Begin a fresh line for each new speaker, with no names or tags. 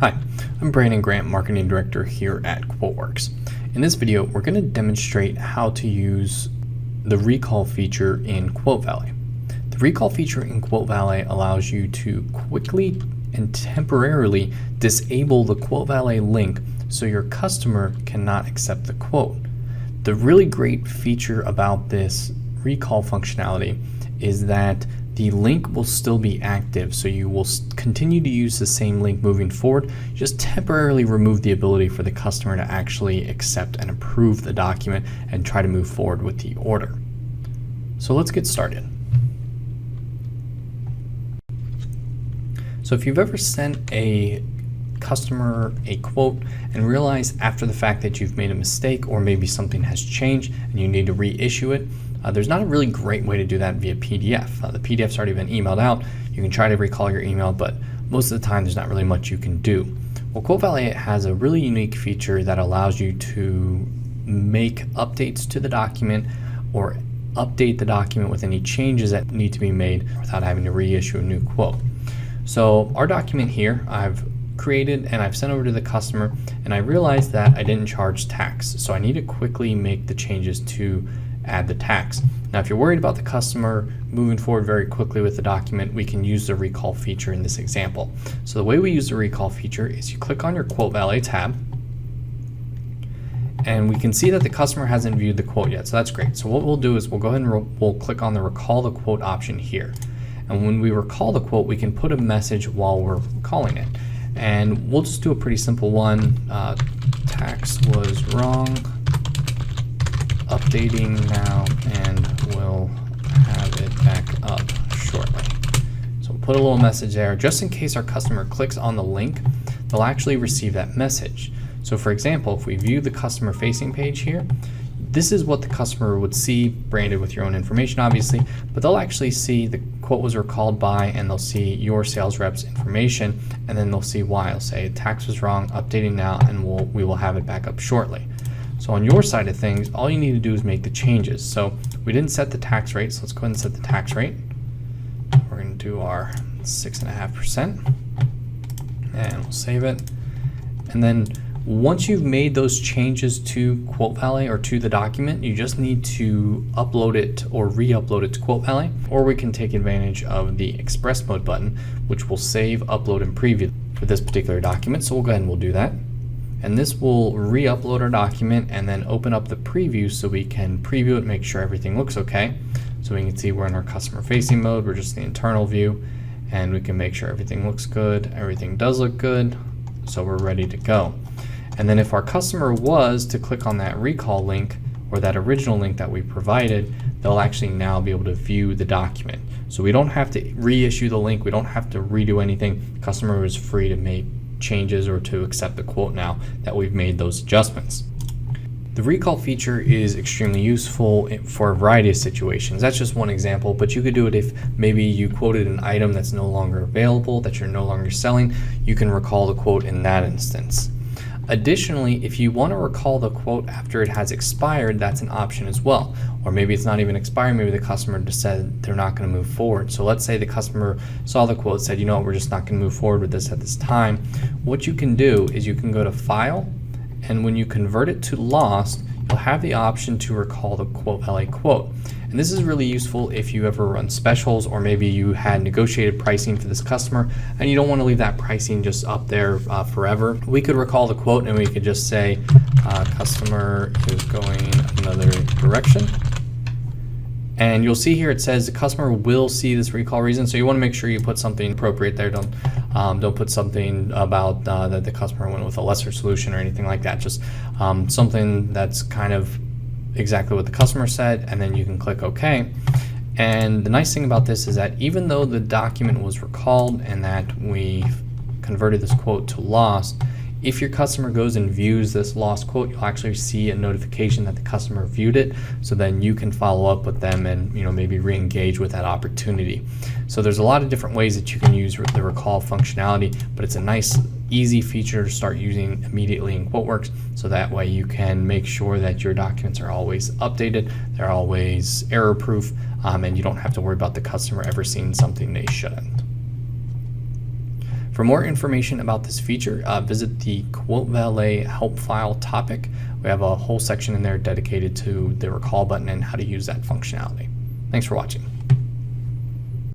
Hi, I'm Brandon Grant, Marketing Director here at QuoteWerks. In this video, we're going to demonstrate how to use the recall feature in QuoteValet. The recall feature in QuoteValet allows you to quickly and temporarily disable the QuoteValet link so your customer cannot accept the quote. The really great feature about this recall functionality is that the link will still be active, so you will continue to use the same link moving forward. Just temporarily remove the ability for the customer to actually accept and approve the document and try to move forward with the order. So let's get started. So if you've ever sent a customer a quote and realize after the fact that you've made a mistake or maybe something has changed and you need to reissue it, there's not a really great way to do that via PDF. The PDF's already been emailed out. You can try to recall your email, but most of the time there's not really much you can do. Well, QuoteValet has a really unique feature that allows you to make updates to the document or update the document with any changes that need to be made without having to reissue a new quote. So our document here, I've created and I've sent over to the customer, and I realized that I didn't charge tax. So I need to quickly make the changes to add the tax. Now, if you're worried about the customer moving forward very quickly with the document, we can use the recall feature in this example. So the way we use the recall feature is you click on your QuoteValet tab, and we can see that the customer hasn't viewed the quote yet, so that's great. So what we'll do is we'll go ahead and we'll click on the recall the quote option here. And when we recall the quote, we can put a message while we're calling it. And we'll just do a pretty simple one. Tax was wrong, updating now, and we'll have it back up shortly. So we'll put a little message there just in case our customer clicks on the link, they'll actually receive that message. So for example, if we view the customer facing page here, this is what the customer would see, branded with your own information obviously, but they'll actually see the quote was recalled by, and they'll see your sales rep's information, and then they'll see why. It'll say tax was wrong, updating now, and we will have it back up shortly. So on your side of things, all you need to do is make the changes. So we didn't set the tax rate, so let's go ahead and set the tax rate. We're going to do our 6.5%, and we'll save it. And then once you've made those changes to QuoteValet or to the document, you just need to upload it or re-upload it to QuoteValet, or we can take advantage of the Express Mode button, which will save, upload, and preview for this particular document. So we'll go ahead and we'll do that. And this will re-upload our document and then open up the preview so we can preview it, make sure everything looks okay. So we can see we're in our customer facing mode, we're just the internal view, and we can make sure everything looks good. Everything does look good, so we're ready to go. And then if our customer was to click on that recall link or that original link that we provided, they'll actually now be able to view the document. So we don't have to reissue the link, we don't have to redo anything. The customer is free to make changes or to accept the quote now that we've made those adjustments. The recall feature is extremely useful for a variety of situations. That's just one example, but you could do it if maybe you quoted an item that's no longer available, that you're no longer selling. You can recall the quote in that instance. Additionally, if you want to recall the quote after it has expired, that's an option as well. Or maybe it's not even expired, maybe the customer just said they're not going to move forward. So let's say the customer saw the quote, said, you know what, we're just not going to move forward with this at this time. What you can do is you can go to File, and when you convert it to lost, you'll have the option to recall the QuoteValet quote. And this is really useful if you ever run specials, or maybe you had negotiated pricing for this customer and you don't want to leave that pricing just up there forever. We could recall the quote and we could just say customer is going another direction. And you'll see here it says the customer will see this recall reason, so you want to make sure you put something appropriate there. Don't put something about that the customer went with a lesser solution or anything like that. Just something that's kind of exactly what the customer said, and then you can click OK. And the nice thing about this is that even though the document was recalled and that we converted this quote to lost, if your customer goes and views this lost quote, you'll actually see a notification that the customer viewed it, so then you can follow up with them and maybe re-engage with that opportunity. So there's a lot of different ways that you can use the recall functionality, but it's a nice easy feature to start using immediately in QuoteWerks, so that way you can make sure that your documents are always updated, they're always error proof, and you don't have to worry about the customer ever seeing something they shouldn't. For more information about this feature, visit the QuoteValet help file topic. We have a whole section in there dedicated to the recall button and how to use that functionality. Thanks for watching.